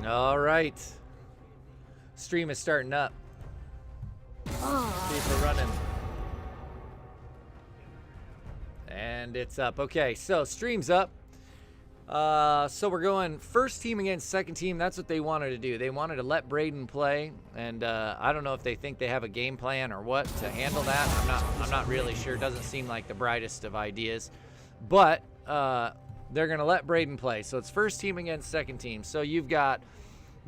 All right. Stream is starting up. See if we're running. And it's up. Okay, so stream's up. So we're going first team against second team. That's what they wanted to do. They wanted to let Braden play, and I don't know if they think they have a game plan or what to handle that. I'm not really sure. It doesn't seem like the brightest of ideas, but they're gonna let Braden play. So it's first team against second team. So you've got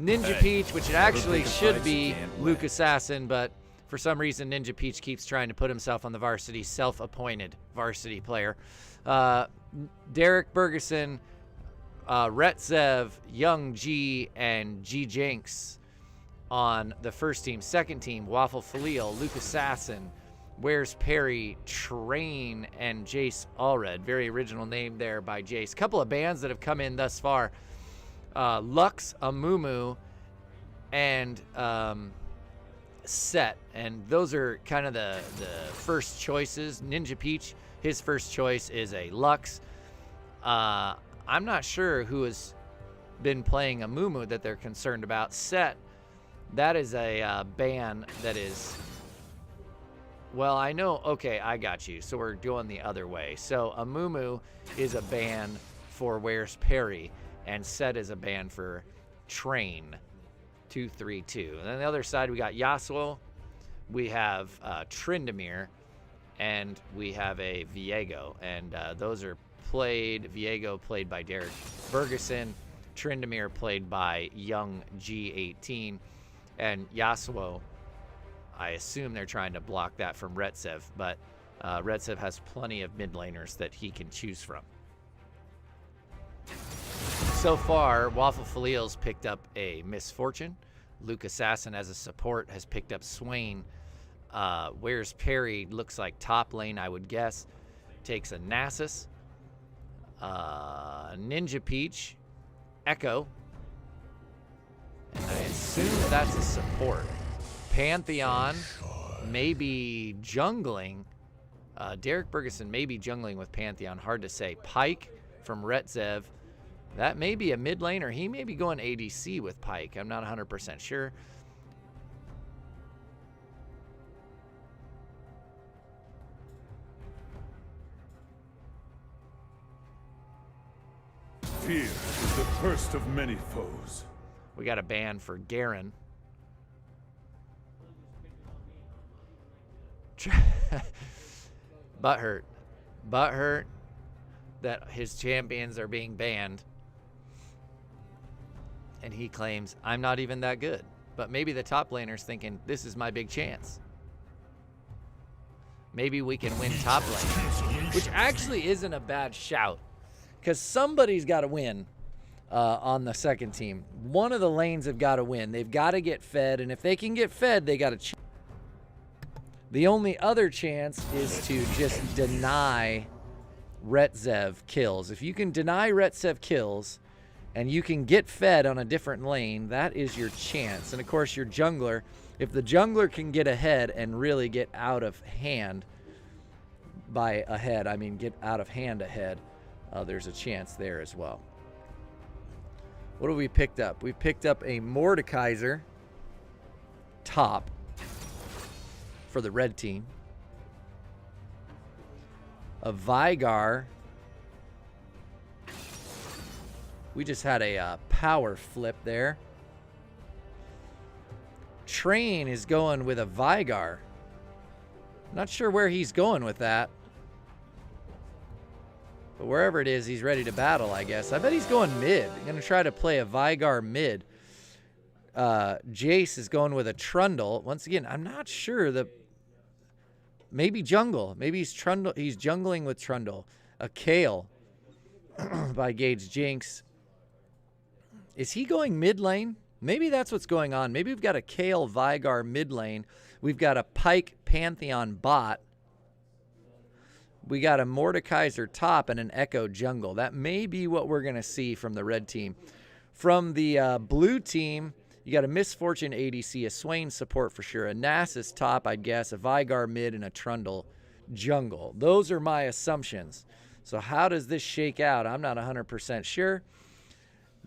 Ninja Peach, which it actually should be Luke Assassin, but for some reason Ninja Peach keeps trying to put himself on the varsity, self-appointed varsity player. Derek Bergeson, Retzev, Young G, and G Jenks on the first team. Second team, Waffle Falil, Luke Assassin, Where's Perry, Train, and Jace Allred. Very original name there by Jace. Couple of bands that have come in thus far. Lux, Amumu, and Set. And those are kind of the first choices. Ninja Peach, his first choice is a Lux. I'm not sure who has been playing Amumu that they're concerned about. Set, that is a ban that is, well, I know, okay, I got you. So we're going the other way. So Amumu is a ban for Where's Perry, and Set is a ban for Train 232. And then the other side, we got Yasuo, we have Tryndamere, and we have a Viego. And those are played, Viego played by Derek Bergeson, Tryndamere played by Young G18, and Yasuo, I assume they're trying to block that from Retzev, but Retzev has plenty of mid laners that he can choose from. So far, Waffle Falil's picked up a Misfortune. Luke Assassin as a support has picked up Swain. Where's Perry looks like top lane, I would guess. Takes a Nasus. Ninja Peach, Echo, and I assume that's a support. Pantheon may be jungling. Derek Bergeson may be jungling with Pantheon, hard to say. Pike from Retzev, that may be a mid laner. He may be going ADC with Pike. I'm not 100% sure. Fear is the first of many foes. We got a ban for Garen. Butthurt that his champions are being banned, and he claims, I'm not even that good. But maybe the top laner's thinking, this is my big chance. Maybe we can win top lane, which actually isn't a bad shout, because somebody's got to win on the second team. One of the lanes have got to win. They've got to get fed, and if they can get fed, they got to. The only other chance is to just deny Retzev kills. If you can deny Retzev kills and you can get fed on a different lane, that is your chance. And of course, your jungler, if the jungler can get ahead and really get out of hand, by ahead, I mean get out of hand ahead, there's a chance there as well. What have we picked up? We picked up a Mordekaiser top for the red team. A Vigar. We just had a power flip there. Train is going with a Vigar. Not sure where he's going with that. But wherever it is, he's ready to battle, I guess. I bet he's going mid. He's going to try to play a Vigar mid. Jace is going with a Trundle. Once again, I'm not sure. Maybe jungle. Maybe he's jungling with Trundle. A Kale by Gage Jinx. Is he going mid lane? Maybe that's what's going on. Maybe we've got a Kale Vigar mid lane. We've got a Pike Pantheon bot. We got a Mordekaiser top and an Echo jungle. That may be what we're going to see from the red team. From the blue team, you got a Misfortune ADC, a Swain support for sure, a Nasus top, I'd guess, a Vigar mid, and a Trundle jungle. Those are my assumptions. So how does this shake out? I'm not 100% sure.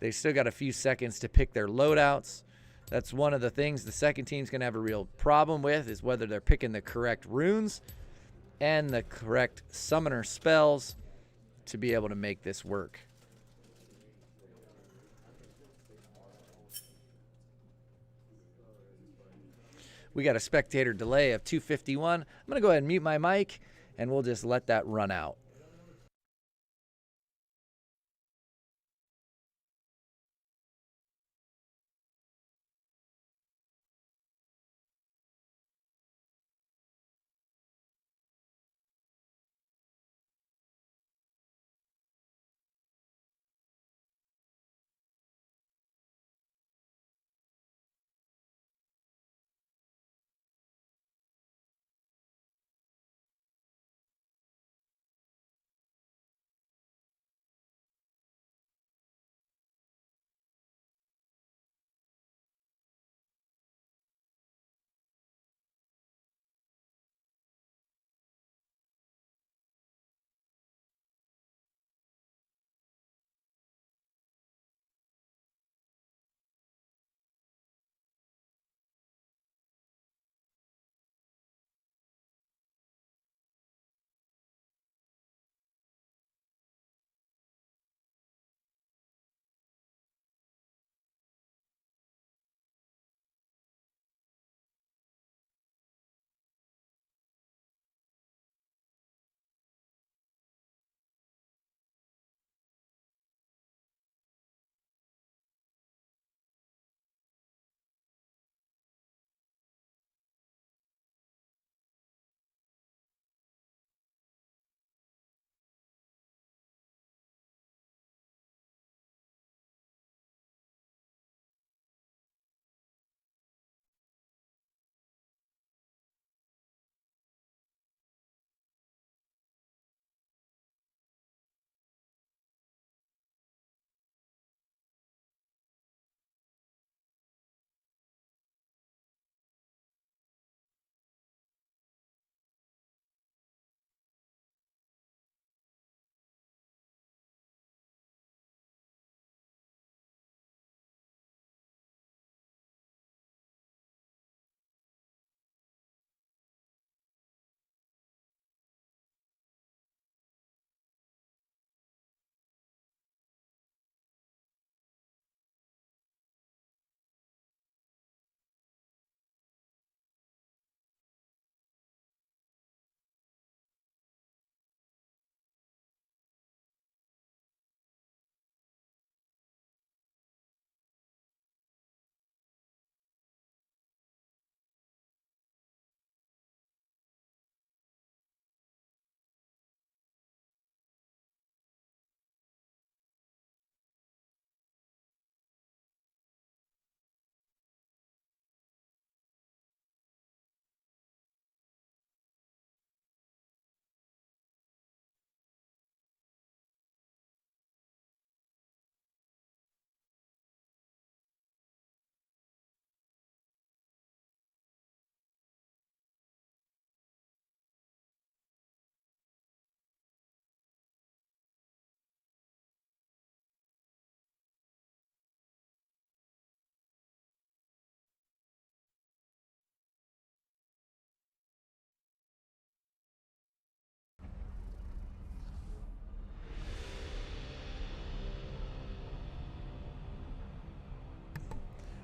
They still got a few seconds to pick their loadouts. That's one of the things the second team's going to have a real problem with, is whether they're picking the correct runes and the correct summoner spells to be able to make this work. We got a spectator delay of 251. I'm going to go ahead and mute my mic, and we'll just let that run out.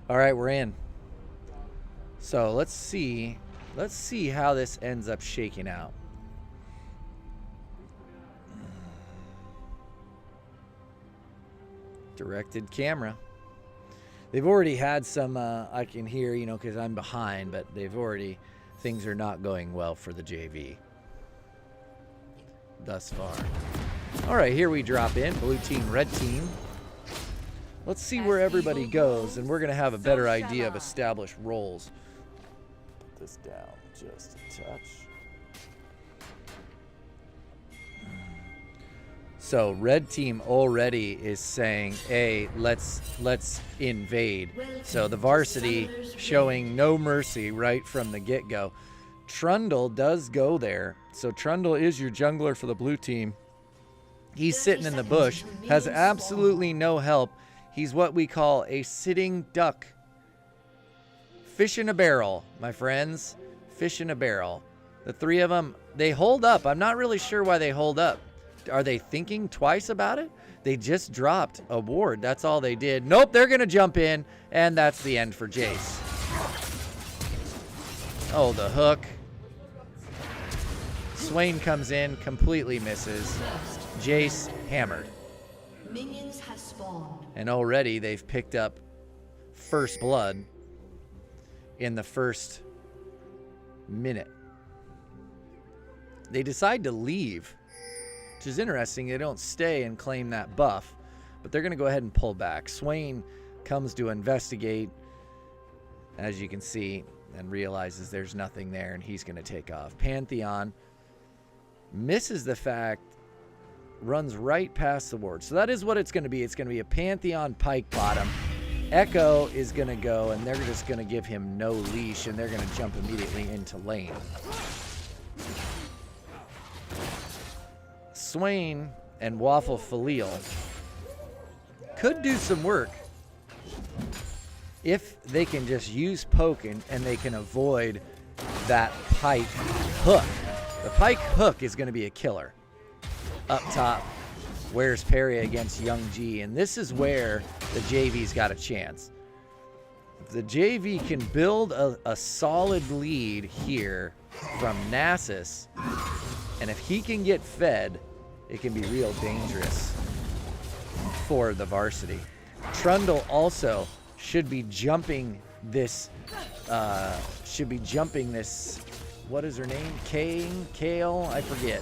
All right, we're in. So let's see how this ends up shaking out. Directed camera. They've already had some, I can hear, you know, because I'm behind, but things are not going well for the JV thus far. All right, here we drop in, blue team, red team. Let's see where everybody goes, and we're going to have a better idea of established roles. Put this down just a touch. So red team already is saying, hey, let's invade. So the varsity showing no mercy right from the get-go. Trundle does go there. So Trundle is your jungler for the blue team. He's sitting in the bush, has absolutely no help. He's what we call a sitting duck. Fish in a barrel, my friends. Fish in a barrel. The three of them, they hold up. I'm not really sure why they hold up. Are they thinking twice about it? They just dropped a ward. That's all they did. Nope, they're going to jump in, and that's the end for Jace. Oh, the hook. Swain comes in, completely misses. Jace hammered. Minions have spawned. And already they've picked up first blood in the first minute. They decide to leave, which is interesting. They don't stay and claim that buff, but they're going to go ahead and pull back. Swain comes to investigate, as you can see, and realizes there's nothing there, and he's going to take off. Pantheon misses the fact, runs right past the ward. So that is what it's going to be. It's going to be a Pantheon Pike bottom. Echo is going to go, and they're just going to give him no leash, and they're going to jump immediately into lane. Swain and Waffle Faleal could do some work if they can just use poke and they can avoid that Pike hook. The Pike hook is going to be a killer. Up top, where's parry against Young G? And this is where the JV's got a chance. If the JV can build a solid lead here from Nasus, and if he can get fed, it can be real dangerous for the varsity. Trundle also should be jumping this, what is her name? Kale? I forget.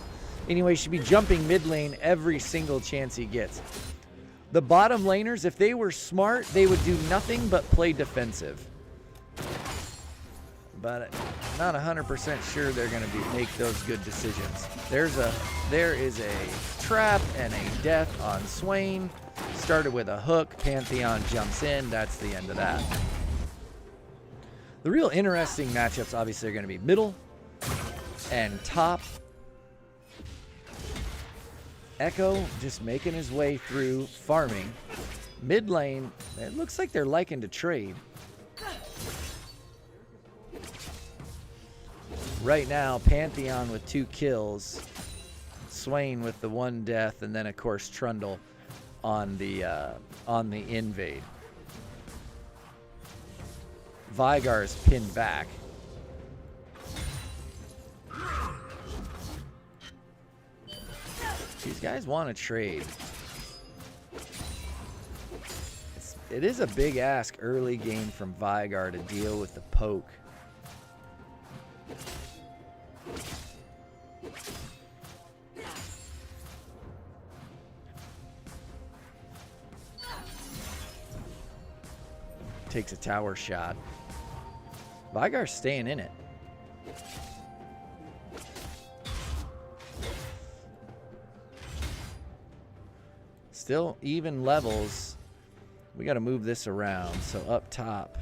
Anyway, should be jumping mid lane every single chance he gets. The bottom laners, if they were smart, they would do nothing but play defensive. But not 100% sure they're going to make those good decisions. There is a trap and a death on Swain. Started with a hook. Pantheon jumps in. That's the end of that. The real interesting matchups obviously are going to be middle and top. Echo just making his way through farming. Mid lane, it looks like they're liking to trade. Right now, Pantheon with 2 kills, Swain with the 1 death, and then of course Trundle on the invade. Vygar's pinned back. These guys want to trade. It is a big ask early game from Vygar to deal with the poke. Takes a tower shot. Vygar's staying in it. Still even levels. We got to move this around. So up top,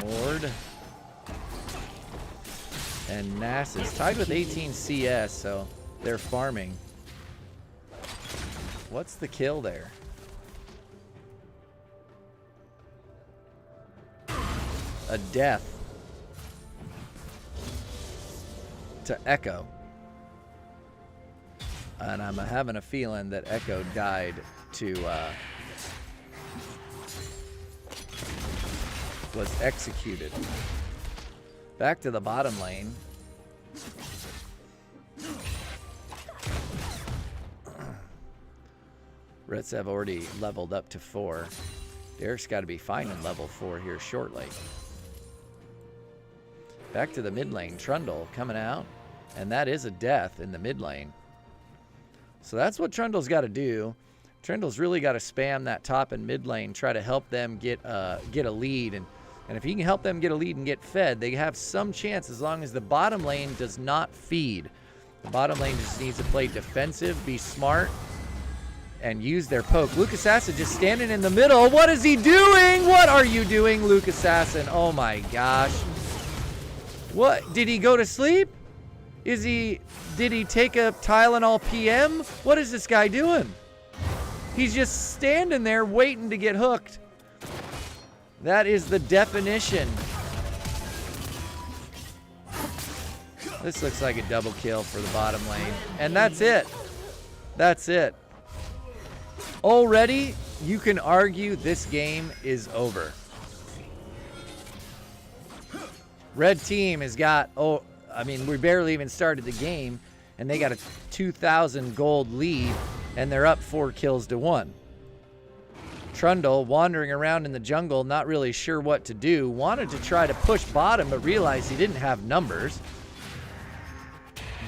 Mord and Nasus tied with 18 CS, so they're farming. What's the kill there? A death to Echo. And I'm having a feeling that Echo died to, was executed. Back to the bottom lane. Reds have already leveled up to 4. Derek's got to be finding level 4 here shortly. Back to the mid lane. Trundle coming out. And that is a death in the mid lane. So that's what Trundle's got to do. Trundle's really got to spam that top and mid lane, try to help them get a lead. And if he can help them get a lead and get fed, they have some chance as long as the bottom lane does not feed. The bottom lane just needs to play defensive, be smart, and use their poke. Luke Assassin just standing in the middle. What is he doing? What are you doing, Luke Assassin? Oh my gosh. What? Did he go to sleep? Did he take a Tylenol PM? What is this guy doing? He's just standing there waiting to get hooked. That is the definition. This looks like a double kill for the bottom lane. And that's it. That's it. Already, you can argue this game is over. Red team has got, we barely even started the game, and they got a 2,000 gold lead, and they're up 4 kills to 1. Trundle, wandering around in the jungle, not really sure what to do, wanted to try to push bottom, but realized he didn't have numbers.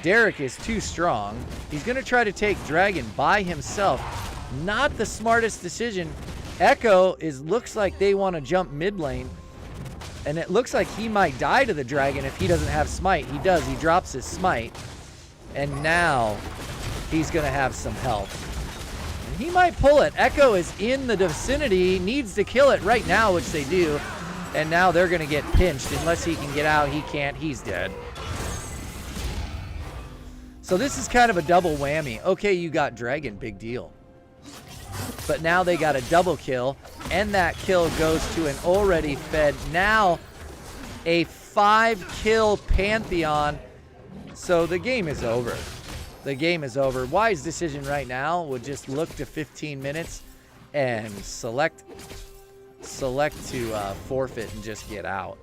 Derek is too strong. He's going to try to take Dragon by himself. Not the smartest decision. Echo looks like they want to jump mid lane. And it looks like he might die to the Dragon if he doesn't have smite. He does. He drops his smite. And now he's going to have some health. And he might pull it. Echo is in the vicinity. Needs to kill it right now, which they do. And now they're going to get pinched. Unless he can get out, he can't. He's dead. So this is kind of a double whammy. Okay, you got Dragon, big deal. But now they got a double kill, and that kill goes to an already fed, now a 5-kill Pantheon. So the game is over. The game is over. Wise decision right now would just look to 15 minutes and select to forfeit and just get out.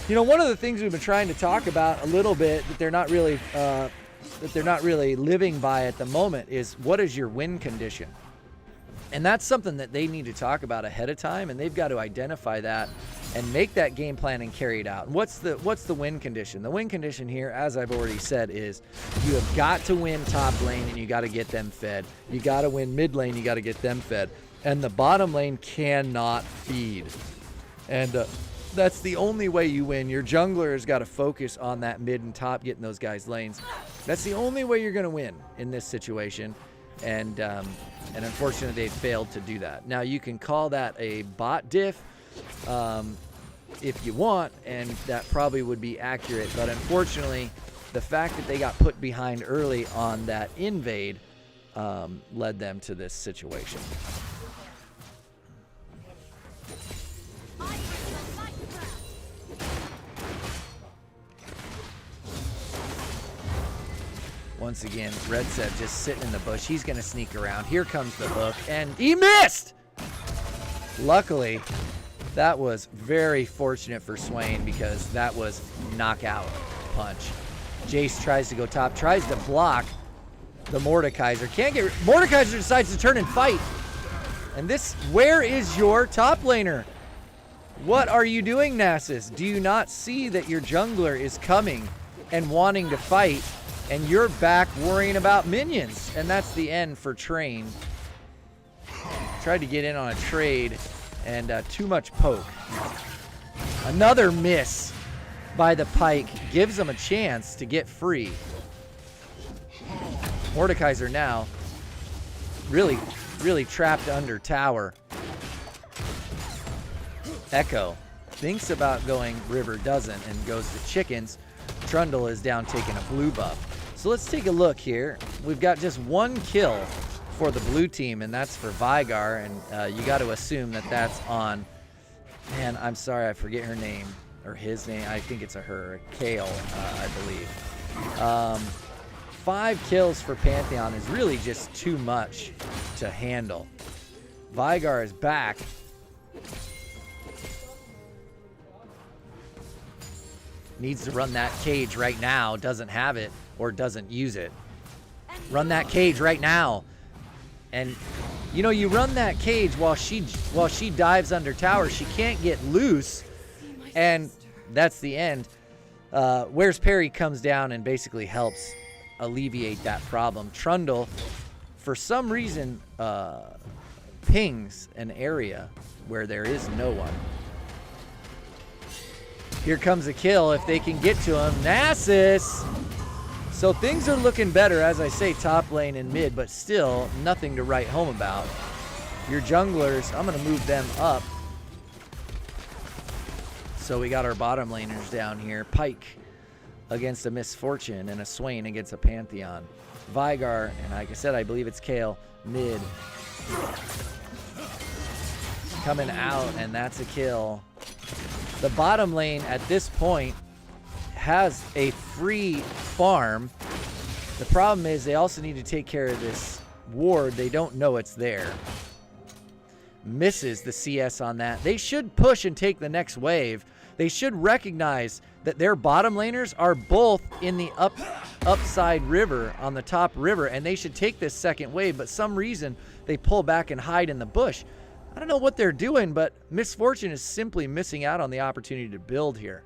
You know, one of the things we've been trying to talk about a little bit that they're not really living by at the moment is, what is your win condition? And that's something that they need to talk about ahead of time, and they've got to identify that and make that game plan and carry it out. And what's the win condition? The win condition here, as I've already said, is you have got to win top lane and you got to get them fed. You got to win mid lane, you got to get them fed. And the bottom lane cannot feed. And that's the only way you win. Your jungler has got to focus on that mid and top, getting those guys lanes. That's the only way you're going to win in this situation. And unfortunately, they failed to do that. Now, you can call that a bot diff if you want, and that probably would be accurate. But unfortunately, the fact that they got put behind early on that invade led them to this situation. Once again, Red Sept just sitting in the bush. He's going to sneak around. Here comes the hook, and he missed! Luckily, that was very fortunate for Swain because that was knockout punch. Jace tries to go top, tries to block the Mordekaiser. Can't get... Mordekaiser decides to turn and fight. And this... Where is your top laner? What are you doing, Nasus? Do you not see that your jungler is coming and wanting to fight? And you're back worrying about minions. And that's the end for Train. Tried to get in on a trade, and too much poke. Another miss by the Pike gives them a chance to get free. Mordekaiser now really trapped under tower. Echo thinks about going river, doesn't, and goes to chickens. Trundle is down taking a blue buff. So let's take a look here. We've got just 1 kill for the blue team, and that's for Vygar, and you got to assume that that's on, man, I'm sorry, I forget her name, or his name, I think it's a her, Kale, I believe. 5 kills for Pantheon is really just too much to handle. Vygar is back. Needs to run that cage right now, doesn't have it, or doesn't use it. Run that cage right now. And you know, you run that cage while she dives under tower, she can't get loose, and that's the end. Where's Perry comes down and basically helps alleviate that problem. Trundle, for some reason, pings an area where there is no one. Here comes a kill if they can get to him. Nasus! So things are looking better, as I say, top lane and mid, but still nothing to write home about. Your junglers, I'm going to move them up. So we got our bottom laners down here. Pike against a Misfortune and a Swain against a Pantheon. Vigar, and like I said, I believe it's Kale, mid. Coming out, and that's a kill. The bottom lane at this point has a free farm. The problem is they also need to take care of this ward. They don't know it's there. Misses the CS on that. They should push and take the next wave. They should recognize that their bottom laners are both in the upside river, on the top river, and they should take this second wave, but some reason they pull back and hide in the bush. I don't know what they're doing, but Misfortune is simply missing out on the opportunity to build here.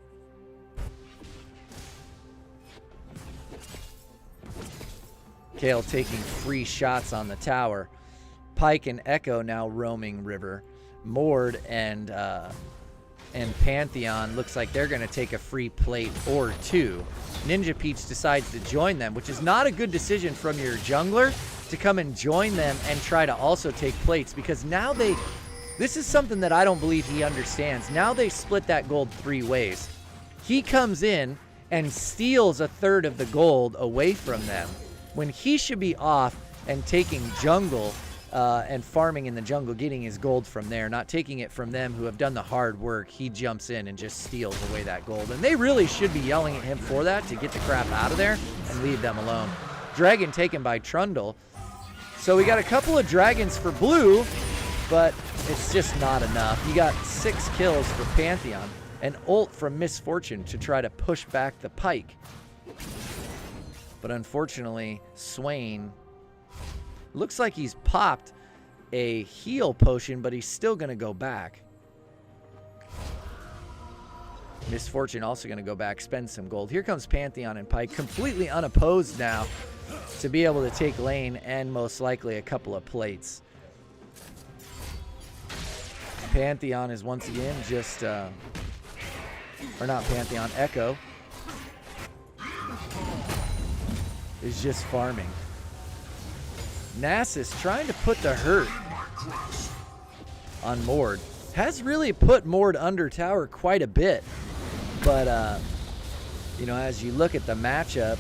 Kale taking free shots on the tower. Pyke and Echo now roaming river. Mord and Pantheon looks like they're going to take a free plate or two. Ninja Peach decides to join them, which is not a good decision from your jungler to come and join them and try to also take plates, because now this is something that I don't believe he understands. Now they split that gold 3 ways. He comes in and steals a third of the gold away from them, when he should be off and taking jungle and farming in the jungle, getting his gold from there, not taking it from them who have done the hard work. He jumps in and just steals away that gold. And they really should be yelling at him for that, to get the crap out of there and leave them alone. Dragon taken by Trundle. So we got a couple of dragons for blue, but it's just not enough. You got 6 kills for Pantheon, an ult from Misfortune to try to push back the Pyke. But unfortunately, Swain looks like he's popped a heal potion, but he's still going to go back. Misfortune also going to go back, spend some gold. Here comes Pantheon and Pyke, completely unopposed now to be able to take lane and most likely a couple of plates. Pantheon is once again just, or not Pantheon, Echo is just farming. Nasus trying to put the hurt on Mord. Has really put Mord under tower quite a bit. But, you know, as you look at the matchup,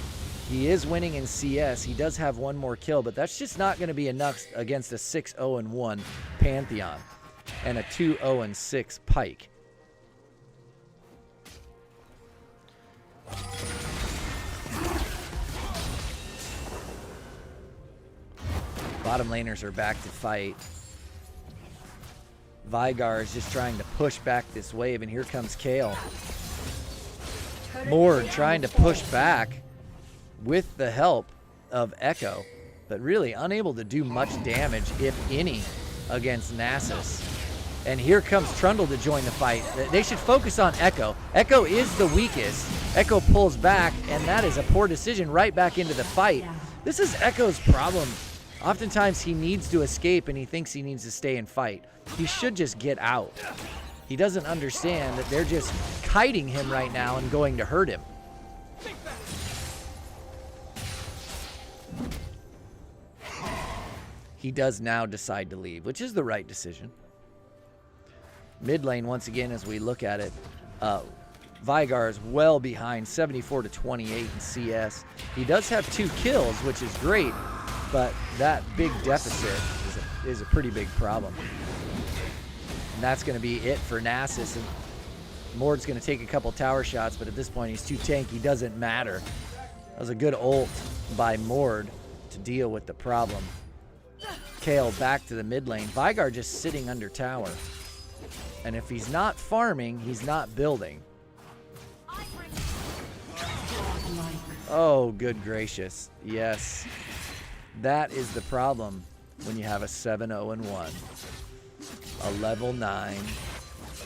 he is winning in CS. He does have one more kill, but that's just not going to be enough against a 6-0-1 Pantheon and a 2-0-6 Pyke. Bottom laners are back to fight. Vigar is just trying to push back this wave, and here comes Kale. Mord trying to push back with the help of Echo, but really unable to do much damage, if any, against Nasus. And here comes Trundle to join the fight. They should focus on Echo. Echo is the weakest. Echo pulls back, and that is a poor decision right back into the fight. This is Echo's problem. Oftentimes he needs to escape and he thinks he needs to stay and fight. He should just get out. He doesn't understand that they're just kiting him right now and going to hurt him. He does now decide to leave, which is the right decision. Mid lane, once again, as we look at it, Vigar is well behind, 74-28 in CS. He does have 2 kills, which is great, but that big deficit is a pretty big problem. And that's going to be it for Nasus. And Mord's going to take a couple tower shots, but at this point he's too tanky. Doesn't matter. That was a good ult by Mord to deal with the problem. Kale back to the mid lane. Vigar just sitting under tower. And if he's not farming, he's not building. Oh, good gracious. Yes. That is the problem when you have a 7-0-1. A level 9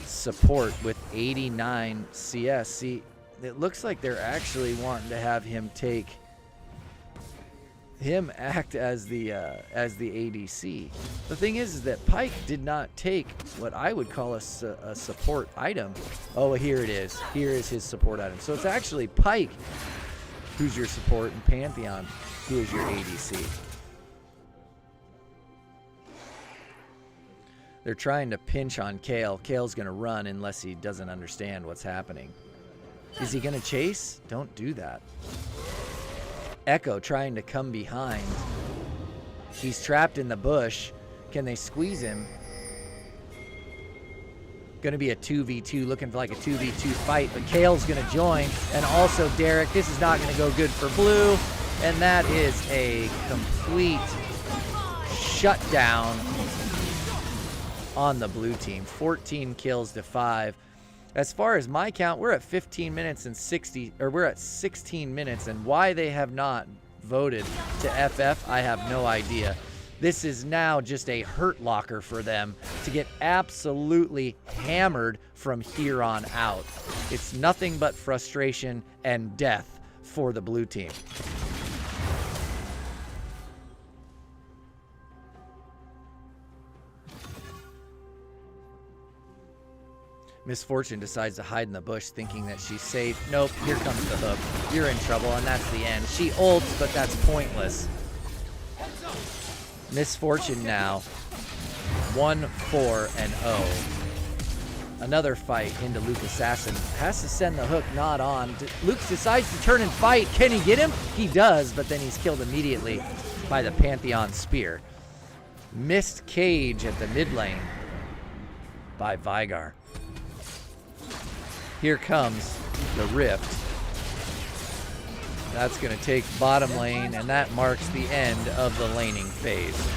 support with 89 CS. See, it looks like they're actually wanting to have him act as the ADC. The thing is that Pyke did not take what I would call a support item. Oh, here it is. Here is his support item. So it's actually Pyke who's your support and Pantheon who is your ADC. They're trying to pinch on Kale. Kale's going to run unless he doesn't understand what's happening. Is he going to chase? Don't do that. Echo trying to come behind. He's trapped in the bush. Can they squeeze him? Going to be a 2v2, looking for like a 2v2 fight, but Kale's going to join, and also Derek. This is not going to go good for blue, and that is a complete shutdown on the blue team. 14 kills to 5. As far as my count, we're at 15 minutes and 60, or we're at 16 minutes, and why they have not voted to FF, I have no idea. This is now just a hurt locker for them to get absolutely hammered from here on out. It's nothing but frustration and death for the blue team. Misfortune decides to hide in the bush thinking that she's safe. Nope, here comes the hook. You're in trouble, and that's the end. She ults, but that's pointless. Misfortune now 1-4-0. Another fight into Luke Assassin. Has to send the hook, not on. Luke decides to turn and fight. Can he get him? He does, but then he's killed immediately by the Pantheon Spear. Missed cage at the mid lane by Vigar. Here comes the Rift. That's going to take bottom lane, and that marks the end of the laning phase.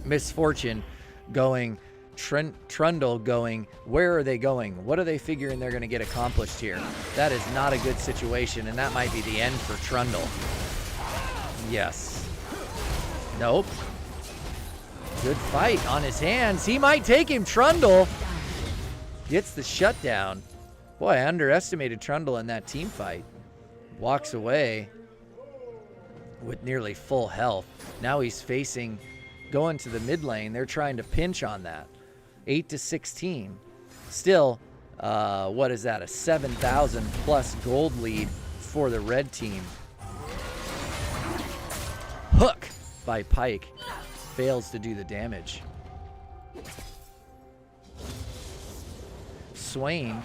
Misfortune going, Trundle going, where are they going? What are they figuring they're going to get accomplished here? That is not a good situation, and that might be the end for Trundle. Yes. Nope. Good fight on his hands. He might take him. Trundle gets the shutdown. Boy, I underestimated Trundle in that team fight. Walks away with nearly full health. Now he's facing, going to the mid lane. They're trying to pinch on that. 8-16. Still, what is that? A 7,000 plus gold lead for the red team. Hook by Pike. Fails to do the damage. Swain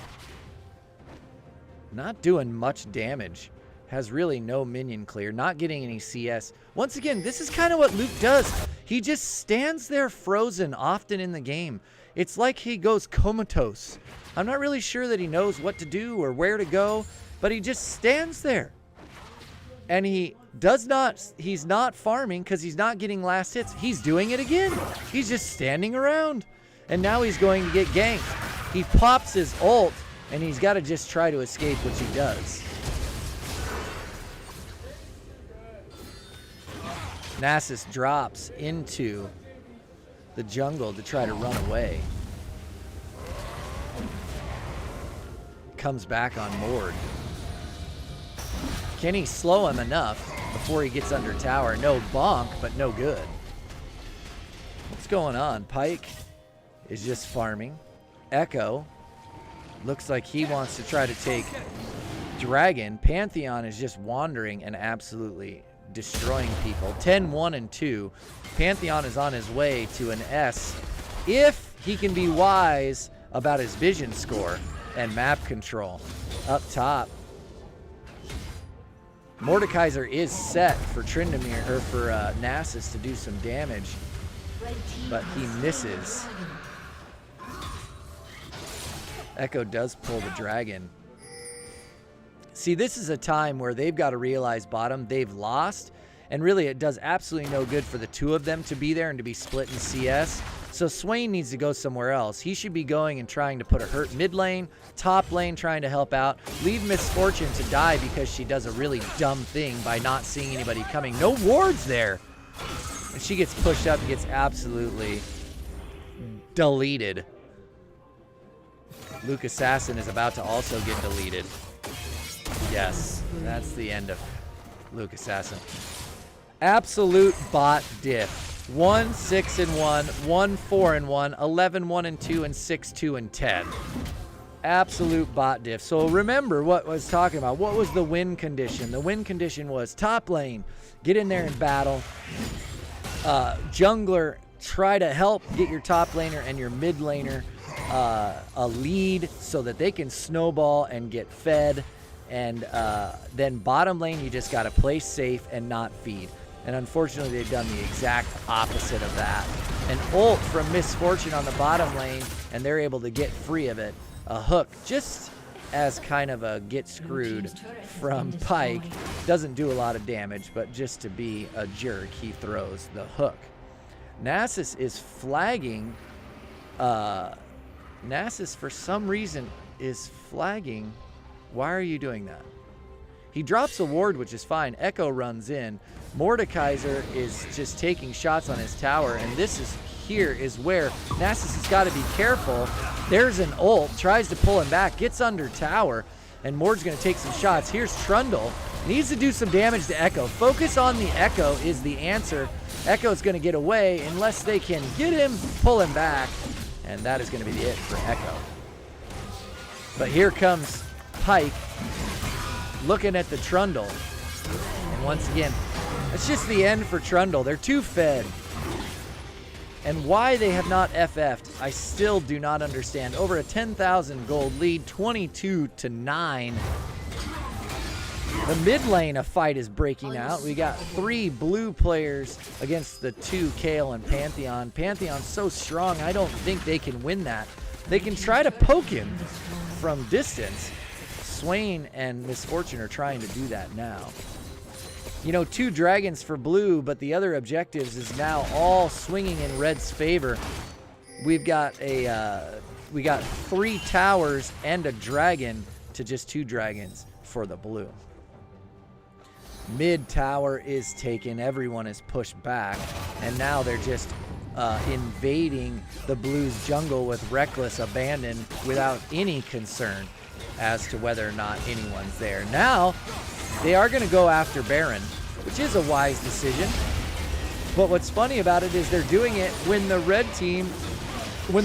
not doing much damage. Has really no minion clear. Not getting any CS. Once again, this is kind of what Luke does. He just stands there frozen often in the game. It's like he goes comatose. I'm not really sure that he knows what to do or where to go, but he just stands there. And he's not farming because he's not getting last hits. He's doing it again. He's just standing around. And now he's going to get ganked. He pops his ult, and he's got to just try to escape, which he does. Nasus drops into the jungle to try to run away. Comes back on board. Can he slow him enough before he gets under tower? No bonk, but no good. What's going on? Pike is just farming. Echo looks like he wants to try to take Dragon. Pantheon is just wandering and absolutely destroying people. 10-1-2. Pantheon is on his way to an S if he can be wise about his vision score and map control. Up top, Mordekaiser is set for Tryndamere, or for Nasus to do some damage, but he misses. Echo does pull the dragon. See, this is a time where they've got to realize bottom, they've lost, and really it does absolutely no good for the two of them to be there and to be split in CS. So Swain needs to go somewhere else. He should be going and trying to put a hurt mid lane, top lane trying to help out. Leave Misfortune to die because she does a really dumb thing by not seeing anybody coming. No wards there. And she gets pushed up and gets absolutely deleted. Luke Assassin is about to also get deleted. Yes, that's the end of Luke Assassin. Absolute bot diff. 1-6-1, 1-4-1, 11-1-2, and 6-2-10. Absolute bot diff. So remember what I was talking about. What was the win condition? The win condition was top lane, get in there and battle. Jungler, try to help get your top laner and your mid laner a lead so that they can snowball and get fed. And then bottom lane, you just got to play safe and not feed. And unfortunately, they've done the exact opposite of that. An ult from Misfortune on the bottom lane, and they're able to get free of it. A hook, just as kind of a get screwed from Pyke. Doesn't do a lot of damage, but just to be a jerk, he throws the hook. Nasus is flagging. Nasus, for some reason, is flagging. Why are you doing that? He drops a ward, which is fine. Echo runs in. Mordekaiser is just taking shots on his tower, and this is where Nasus has got to be careful. There's an ult, tries to pull him back, gets under tower, and Mord's going to take some shots. Here's Trundle, needs to do some damage to Echo. Focus on the Echo is the answer. Echo's going to get away unless they can get him, pull him back, and that is going to be it for Echo. But here comes Pyke looking at the Trundle, and once again, it's just the end for Trundle. They're too fed. And why they have not FF'd, I still do not understand. Over a 10,000 gold lead, 22-9. The mid lane, a fight is breaking out. We got 3 blue players against the 2 Kayle and Pantheon. Pantheon's so strong, I don't think they can win that. They can try to poke him from distance. Swain and Misfortune are trying to do that now. You know, 2 dragons for blue, but the other objectives is now all swinging in red's favor. We got 3 towers and a dragon to just 2 dragons for the blue. Mid tower is taken. Everyone is pushed back, and now they're just invading the blues jungle with reckless abandon without any concern as to whether or not anyone's there. Now they are going to go after Baron, which is a wise decision. But what's funny about it is they're doing it when the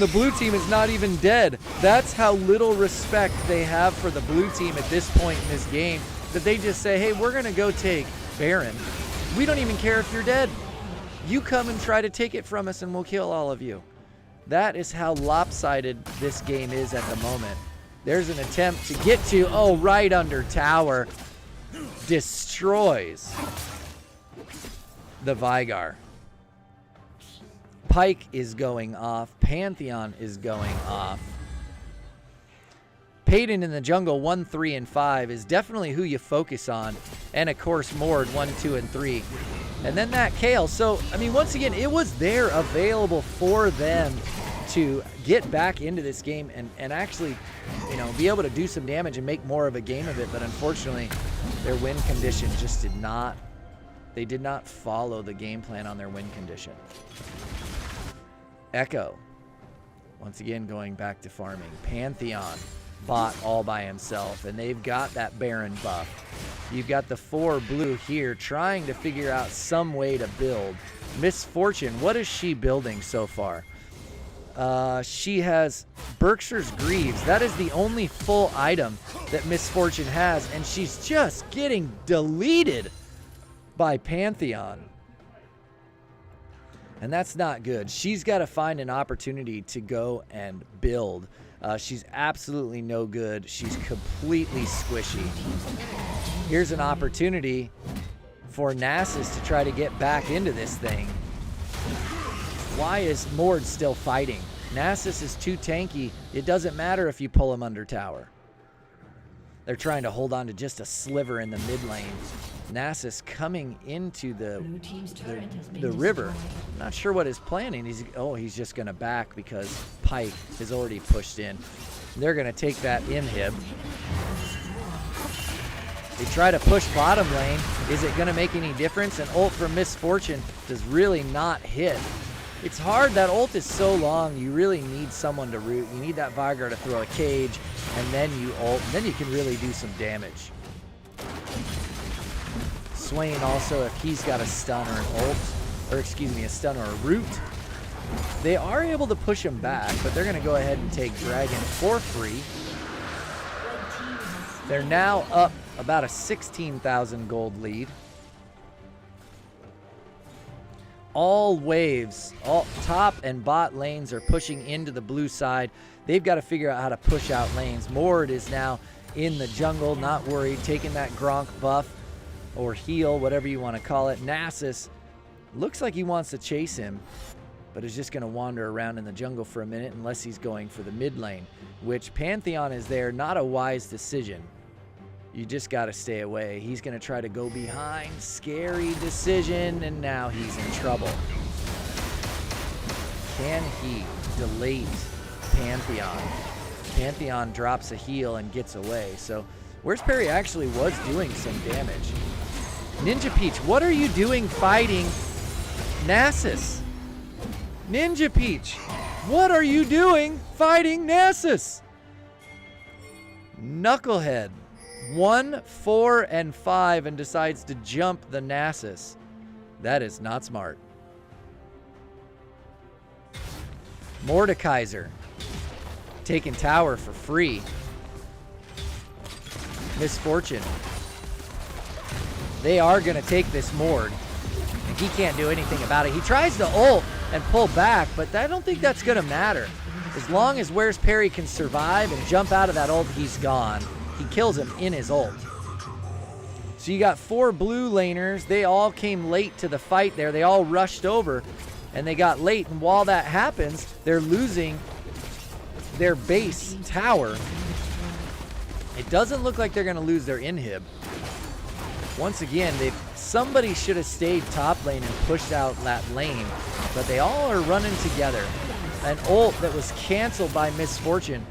blue team is not even dead. That's how little respect they have for the blue team at this point in this game, that they just say, hey, we're going to go take Baron. We don't even care if you're dead. You come and try to take it from us and we'll kill all of you. That is how lopsided this game is at the moment. There's an attempt to get to, right under tower. Destroys the Veigar. Pyke is going off. Pantheon is going off. Payton in the jungle 1, 3, and 5 is definitely who you focus on. And of course Mord 1, 2, and 3. And then that Kayle. So, I mean, once again, it was there available for them to get back into this game and actually, you know, be able to do some damage and make more of a game of it. But unfortunately, their win condition just did not follow the game plan on their win condition. Echo, once again, going back to farming. Pantheon bot all by himself, and they've got that Baron buff. You've got the 4 blue here trying to figure out some way to build. Misfortune, what is she building so far? She has Berkshire's Greaves. That is the only full item that Misfortune has, and she's just getting deleted by Pantheon. And that's not good. She's got to find an opportunity to go and build. She's absolutely no good. She's completely squishy. Here's an opportunity for Nasus to try to get back into this thing. Why is Mord still fighting? Nasus is too tanky. It doesn't matter if you pull him under tower. They're trying to hold on to just a sliver in the mid lane. Nasus coming into the river. Not sure what he's planning. He's just going to back because Pyke is already pushed in. They're going to take that inhib. They try to push bottom lane. Is it going to make any difference? An ult from Misfortune does really not hit. It's hard. That ult is so long. You really need someone to root. You need that Veigar to throw a cage, and then you ult, and then you can really do some damage. Swain also, if he's got a stun or an ult, or excuse me, a stun or a root, they are able to push him back, but they're going to go ahead and take Dragon for free. They're now up about a 16,000 gold lead. all waves, all top and bot lanes are pushing into the blue side. They've got to figure out how to push out lanes. Mord is now in the jungle, not worried, taking that Gronk buff or heal, whatever you want to call it. Nasus looks like he wants to chase him, but is just going to wander around in the jungle for a minute unless he's going for the mid lane, which Pantheon is there. Not a wise decision. You just got to stay away. He's going to try to go behind. Scary decision, and now he's in trouble. Can he delete Pantheon? Pantheon drops a heal and gets away. So Where's Perry actually was doing some damage. Ninja Peach, what are you doing fighting Nasus? Ninja Peach, what are you doing fighting Nasus? Knucklehead, 1, 4, and 5 and decides to jump the Nasus. That is not smart. Mordekaiser, taking tower for free. Misfortune. They are going to take this Mord. And he can't do anything about it. He tries to ult and pull back, but I don't think that's going to matter. As long as Where's Perry can survive and jump out of that ult, he's gone. He kills him in his ult. So you got 4 blue laners. They all came late to the fight there. They all rushed over, and they got late. And while that happens, they're losing their base tower. It doesn't look like they're going to lose their inhib. Once again, somebody should have stayed top lane and pushed out that lane, but they all are running together. An ult that was canceled by Misfortune.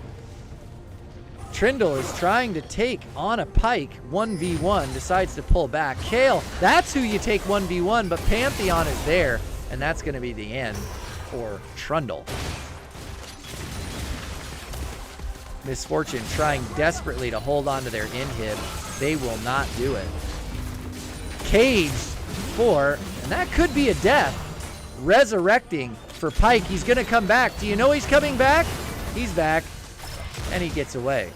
Trindle is trying to take on a Pyke 1v1, decides to pull back. Kale, that's who you take 1v1, but Pantheon is there, and that's going to be the end for Trundle. Misfortune trying desperately to hold on to their inhib. They will not do it. Caged 4, and that could be a death. Resurrecting for Pyke. He's going to come back. Do you know he's coming back? He's back, and he gets away.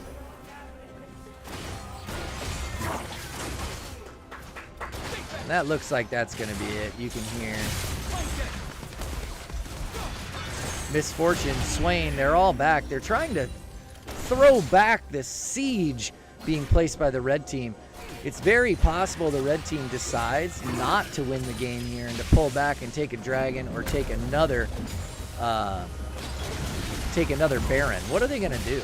And that looks like that's going to be it. You can hear Misfortune, Swain, they're all back. They're trying to throw back this siege being placed by the red team. It's very possible the red team decides not to win the game here and to pull back and take a dragon or take another Baron. What are they going to do?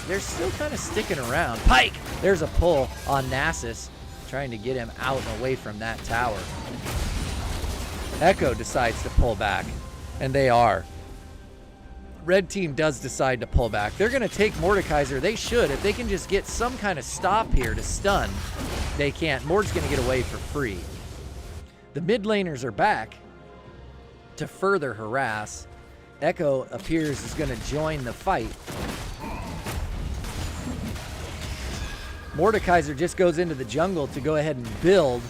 They're still kind of sticking around. Pyke! There's a pull on Nasus, trying to get him out and away from that tower. Echo decides to pull back, and they are. Red team does decide to pull back. They're going to take Mordekaiser. They should. If they can just get some kind of stop here to stun, they can't. Mord's going to get away for free. The mid laners are back to further harass. Echo appears is going to join the fight. Mordekaiser just goes into the jungle to go ahead and build.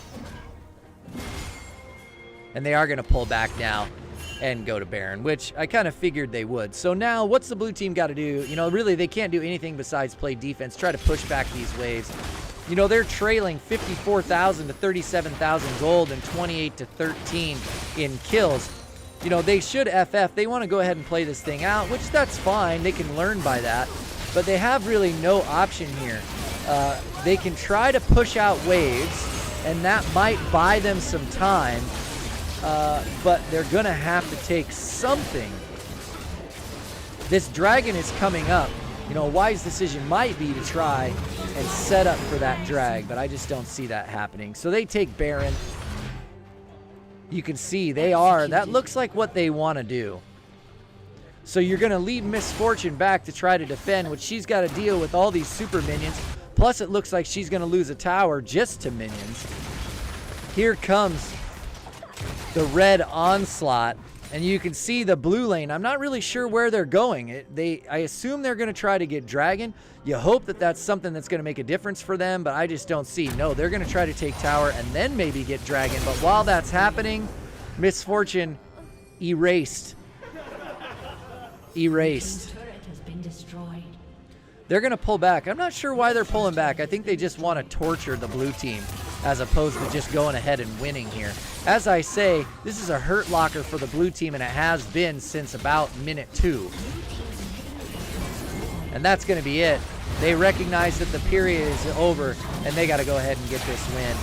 And they are going to pull back now and go to Baron, which I kind of figured they would. So now what's the blue team got to do? You know, really they can't do anything besides play defense, try to push back these waves. You know, they're trailing 54,000 to 37,000 gold and 28 to 13 in kills. You know, they should FF. They want to go ahead and play this thing out, which that's fine. They can learn by that. But they have really no option here. They can try to push out waves, and that might buy them some time. But they're going to have to take something. This dragon is coming up. You know, a wise decision might be to try and set up for that drag, but I just don't see that happening. So they take Baron. You can see they are. That looks like what they want to do. So you're going to lead Misfortune back to try to defend, which she's got to deal with all these super minions. Plus, it looks like she's going to lose a tower just to minions. Here comes the red onslaught, and you can see the blue lane. I'm not really sure where they're going. I assume they're going to try to get dragon. You hope that that's something that's going to make a difference for them, but I just don't see. No, they're going to try to take tower and then maybe get dragon. But while that's happening, Misfortune erased. They're going to pull back. I'm not sure why they're pulling back. I think they just want to torture the blue team as opposed to just going ahead and winning here. As I say, this is a hurt locker for the blue team, and it has been since about minute 2. And that's going to be it. They recognize that the period is over, and they got to go ahead and get this win.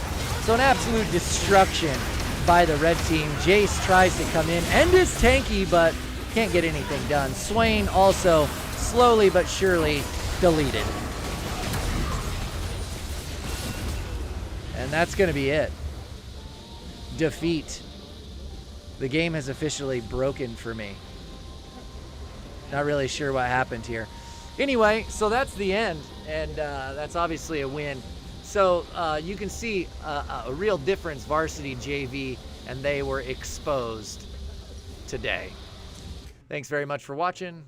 So an absolute destruction by the red team. Jace tries to come in and is tanky, but can't get anything done. Swain also slowly but surely deleted. And that's going to be it. Defeat. The game has officially broken for me. Not really sure what happened here. Anyway, so that's the end, and that's obviously a win. So you can see a real difference, varsity JV, and they were exposed today. Thanks very much for watching.